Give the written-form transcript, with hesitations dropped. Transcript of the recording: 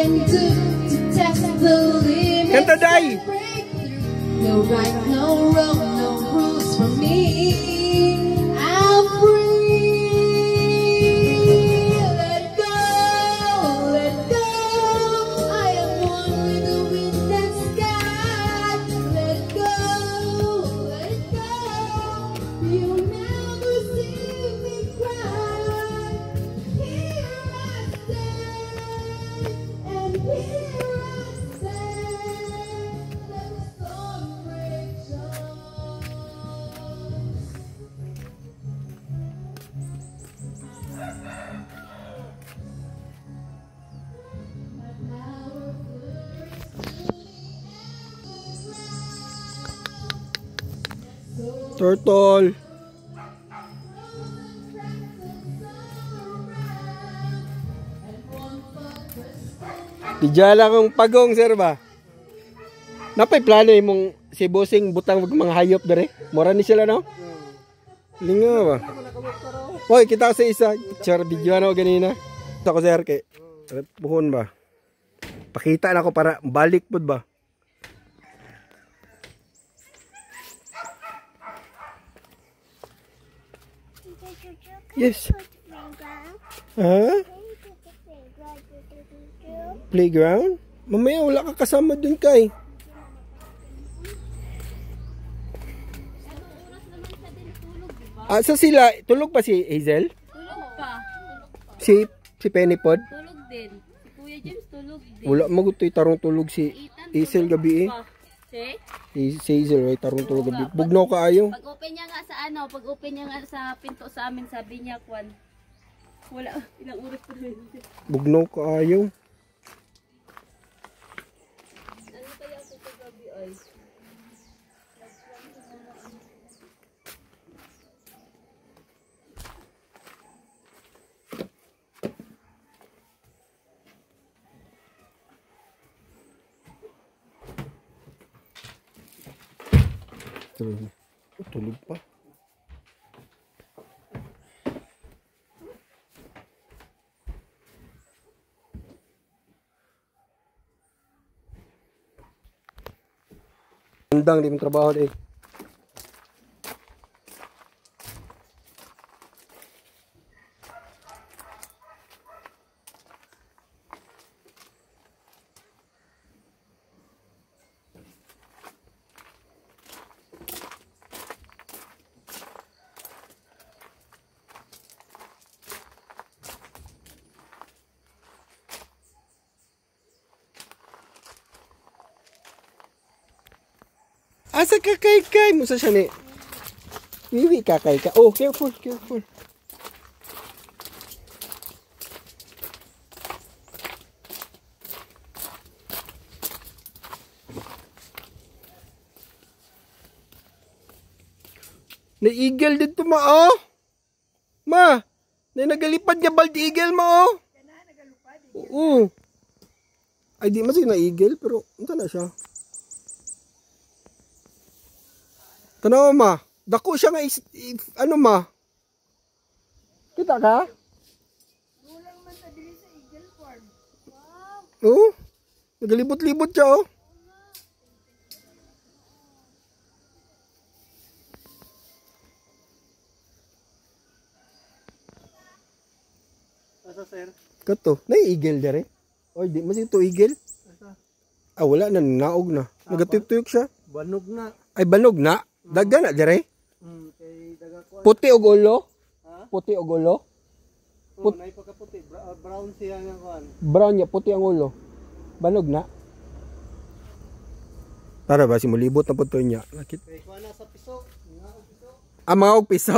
can do to test the limits. Kanta day. No right, no wrong, no rules for me. I'm free. Let go, let go. I am one with the wind and sky. Let go, let go. You never see me cry. Here I stand, and here I stand. Let the storm rage on. My power Turtle. Dijala kong pagong, sir ba? Napay plano mong si bossing butang wag mga hayop dere. Mura ni sila no? Linga ba? Hoy, kita sa isa. Char video na ganina. Ako sir kay buhon ba? Pakita na ko para balik pud ba? Yes. Huh? Playground? Mamaya wala ka kasama dun kay. Sa sila, tulog pa si Hazel? Tulog pa. Si Penny Pod? Tulog din. Si Kuya James tulog din. Wala magutoy tarong tulog si Hazel gabi eh. Si Hazel ay tarong tulog gabi. Bugnaw ka ayo. Pag open niya nga sa ano, pag open niya nga sa pinto sa amin, sabi niya kwan. Wala ilang oras pa rin. Bugnaw ka ayo. Ano kaya ako kagabi ay? Tulog pa. Andang di mo trabaho eh. Asa kakay-kay mo sa siya ni? Wiwi kakay ka. Oh, careful, careful. Na-eagle dito ma, oh. Ma, nagalipad niya bald eagle ma, oh. Oo. Ay, di masig na-eagle, pero ito na siya. Tanaw ma, dako siya nga ano ma? Kita ka? Kulang man ta dili sa eagle farm. Wow. Oo. Nagalibot-libot siya oh. Asa sir? Kato, na eagle dere. Oy, di masig to eagle. Asa? Ah, wala na naog na. Nagatuyok-tuyok siya. Banog na. Ay banog na. Dagga na dere. Kay daga ko. Puti og ulo. Ha? Puti og ulo. Oh, nay pagkaputi, brown siya nga kuan. Brown niya, puti ang ulo. Banog na. Tara ba si mulibot na puto niya. Kay kuan na sa piso. Nga og piso. Ah, mga og piso.